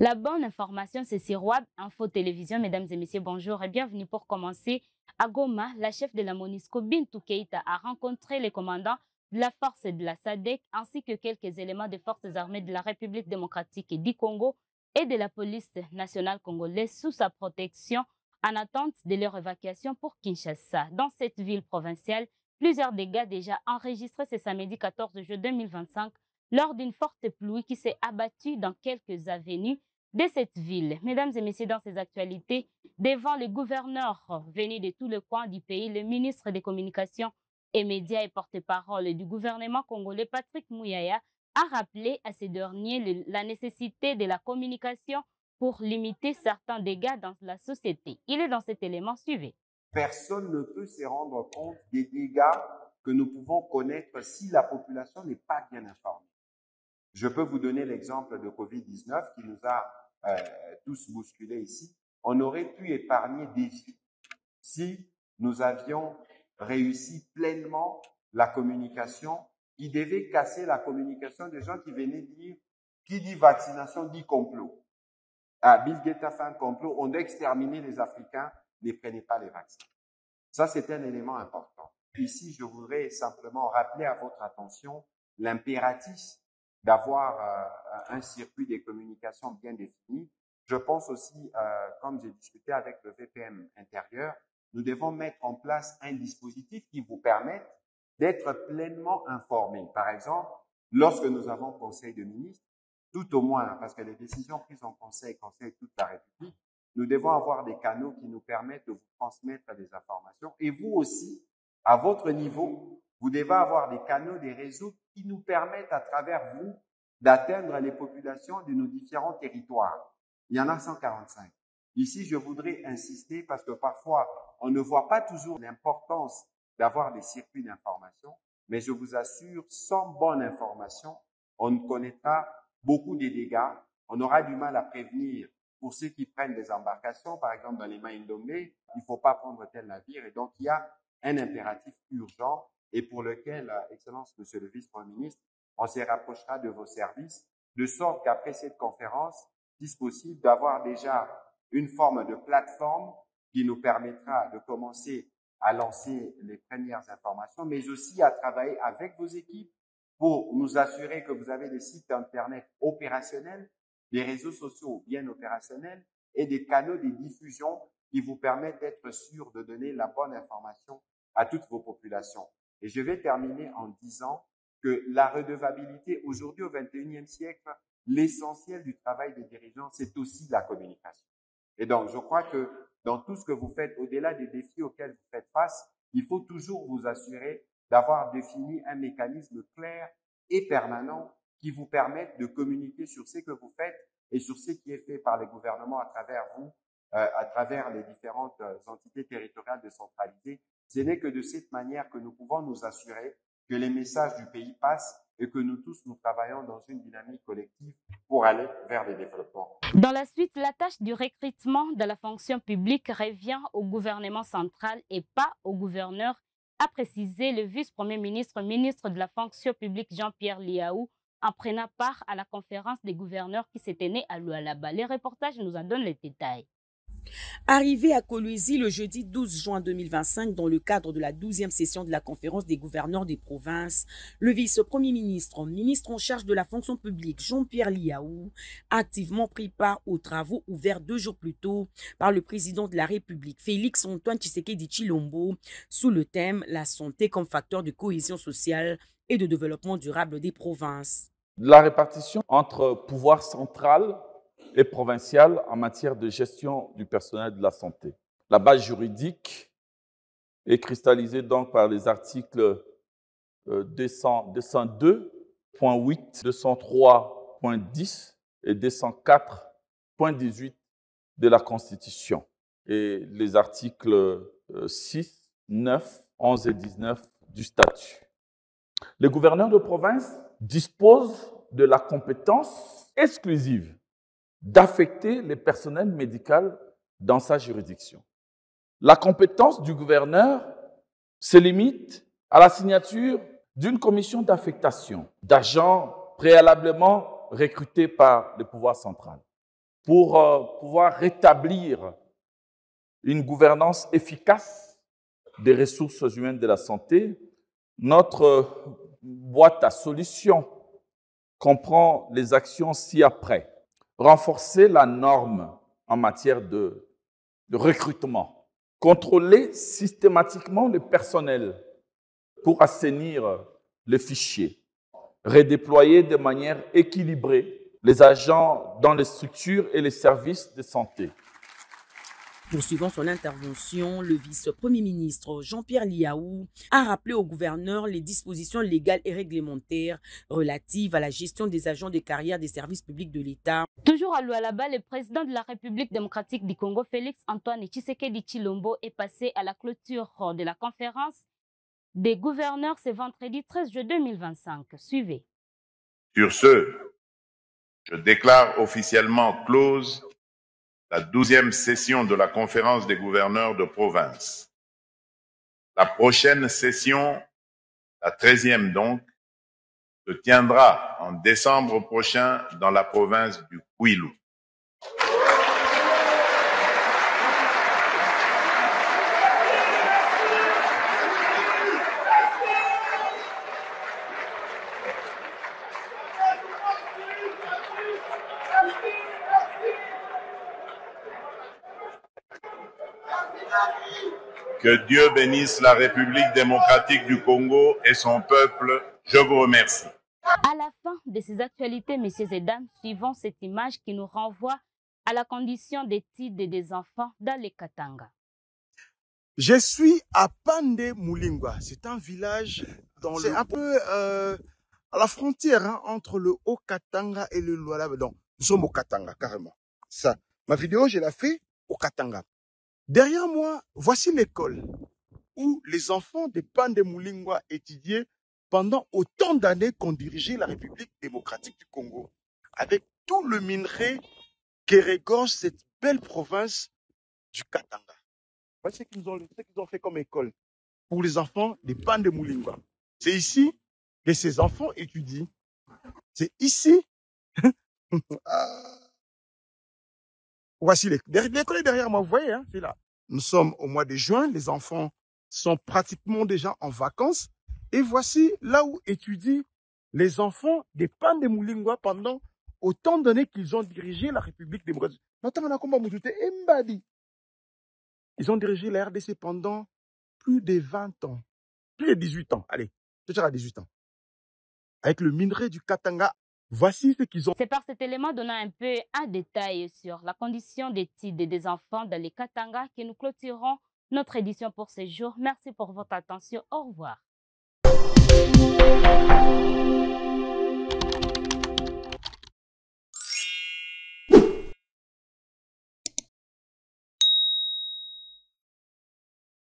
La bonne information, c'est sur WAB Info Télévision. Mesdames et messieurs, bonjour et bienvenue. Pour commencer, à Goma, la chef de la MONUSCO, Bintou Keïta, a rencontré les commandants de la force de la SADC ainsi que quelques éléments des forces armées de la République démocratique du Congo et de la police nationale congolaise sous sa protection en attente de leur évacuation pour Kinshasa. Dans cette ville provinciale, plusieurs dégâts déjà enregistrés ce samedi 14 juin 2025 lors d'une forte pluie qui s'est abattue dans quelques avenues de cette ville. Mesdames et messieurs, dans ces actualités, devant les gouverneurs venus de tous les coins du pays, le ministre des Communications et Médias et porte-parole du gouvernement congolais, Patrick Mouyaya, a rappelé à ces derniers la nécessité de la communication pour limiter certains dégâts dans la société. Il est dans cet élément suivi. Personne ne peut se rendre compte des dégâts que nous pouvons connaître si la population n'est pas bien informée. Je peux vous donner l'exemple de Covid-19 qui nous a tous bousculés ici. On aurait pu épargner des vies si nous avions réussi pleinement la communication qui devait casser la communication des gens qui venaient dire qui dit vaccination dit complot. Bill Gates a fait un complot, on doit exterminer les Africains, ne prenez pas les vaccins. Ça, c'est un élément important. Ici, je voudrais simplement rappeler à votre attention l'impératif d'avoir un circuit de communication bien défini. Je pense aussi, comme j'ai discuté avec le VPM intérieur, nous devons mettre en place un dispositif qui vous permette d'être pleinement informés. Par exemple, lorsque nous avons conseil de ministres, tout au moins, parce que les décisions prises en conseil toute la République, nous devons avoir des canaux qui nous permettent de vous transmettre des informations. Et vous aussi, à votre niveau, vous devez avoir des canaux, des réseaux qui nous permettent à travers vous d'atteindre les populations de nos différents territoires. Il y en a 145. Ici, je voudrais insister parce que parfois, on ne voit pas toujours l'importance d'avoir des circuits d'information, mais je vous assure, sans bonne information, on connaîtra beaucoup de dégâts. On aura du mal à prévenir pour ceux qui prennent des embarcations, par exemple dans les Maïndomé, il ne faut pas prendre tel navire. Et donc, il y a un impératif urgent et pour lequel, Excellence, Monsieur le Vice-Premier ministre, on se rapprochera de vos services, de sorte qu'après cette conférence, si c'est possible, d'avoir déjà une forme de plateforme qui nous permettra de commencer à lancer les premières informations, mais aussi à travailler avec vos équipes pour nous assurer que vous avez des sites Internet opérationnels, des réseaux sociaux bien opérationnels et des canaux de diffusion qui vous permettent d'être sûr de donner la bonne information à toutes vos populations. Et je vais terminer en disant que la redevabilité, aujourd'hui au XXIe siècle, l'essentiel du travail des dirigeants, c'est aussi la communication. Et donc, je crois que dans tout ce que vous faites, au-delà des défis auxquels vous faites face, il faut toujours vous assurer d'avoir défini un mécanisme clair et permanent qui vous permette de communiquer sur ce que vous faites et sur ce qui est fait par les gouvernements à travers vous, à travers les différentes entités territoriales décentralisées. Ce n'est que de cette manière que nous pouvons nous assurer que les messages du pays passent et que nous tous, nous travaillons dans une dynamique collective pour aller vers le développement. Dans la suite, la tâche du recrutement de la fonction publique revient au gouvernement central et pas au gouverneur, a précisé le vice-premier ministre, ministre de la fonction publique Jean-Pierre Liaou, en prenant part à la conférence des gouverneurs qui s'est tenue à Lualaba. Les reportages nous en donnent les détails. Arrivé à Kolwezi le jeudi 12 juin 2025 dans le cadre de la 12e session de la conférence des gouverneurs des provinces, le vice-premier ministre, ministre en charge de la fonction publique Jean-Pierre Liaou, a activement pris part aux travaux ouverts 2 jours plus tôt par le président de la République Félix Antoine Tshisekedi Tshilombo sous le thème « La santé comme facteur de cohésion sociale et de développement durable des provinces ». La répartition entre pouvoir central et provinciale en matière de gestion du personnel de la santé. La base juridique est cristallisée donc par les articles 202.8, 203.10 et 204.18 de la Constitution et les articles 6, 9, 11 et 19 du statut. Les gouverneurs de province disposent de la compétence exclusive d'affecter les personnels médicaux dans sa juridiction. La compétence du gouverneur se limite à la signature d'une commission d'affectation d'agents préalablement recrutés par le pouvoir central. pour pouvoir rétablir une gouvernance efficace des ressources humaines de la santé. Notre boîte à solutions comprend les actions ci-après. Renforcer la norme en matière de recrutement. Contrôler systématiquement le personnel pour assainir les fichiers. Redéployer de manière équilibrée les agents dans les structures et les services de santé. Poursuivant son intervention, le vice-premier ministre Jean-Pierre Liaou a rappelé au gouverneur les dispositions légales et réglementaires relatives à la gestion des agents de carrière des services publics de l'État. Toujours à Lualaba, le président de la République démocratique du Congo, Félix Antoine Tshisekedi Tshilombo, est passé à la clôture de la conférence des gouverneurs ce vendredi 13 juillet 2025. Suivez. Sur ce, je déclare officiellement close la 12e session de la conférence des gouverneurs de province. La prochaine session, la 13e donc, se tiendra en décembre prochain dans la province du Kwilu. Que Dieu bénisse la République démocratique du Congo et son peuple. Je vous remercie. À la fin de ces actualités, messieurs et dames, suivons cette image qui nous renvoie à la condition d'études des enfants dans les Katanga. Je suis à Pande Mulingwa. C'est un village dans c'est un peu à la frontière hein, entre le Haut-Katanga et le Lualaba. Donc, nous sommes au Katanga, carrément. Ça, ma vidéo, je l'ai fait au Katanga. Derrière moi, voici l'école où les enfants de Pande Mulingwa étudiaient pendant autant d'années qu'on dirigeait la République démocratique du Congo, avec tout le minerai qui regorge cette belle province du Katanga. Voici ce qu'ils ont fait comme école pour les enfants de Pande Mulingwa. C'est ici que ces enfants étudient. C'est ici. Voici l'école est derrière moi, vous voyez, hein, c'est là. Nous sommes au mois de juin, les enfants sont pratiquement déjà en vacances. Et voici là où étudient les enfants des Pande Mulingwa pendant autant d'années qu'ils ont dirigé la République démocratique. Ils ont dirigé la RDC pendant plus de 20 ans, plus de 18 ans. Allez, je à 18 ans. Avec le minerai du Katanga, voici ce qu'ils ont. C'est par cet élément donnant un peu un détail sur la condition d'études des enfants dans les Katanga que nous clôturons notre édition pour ce jour. Merci pour votre attention. Au revoir.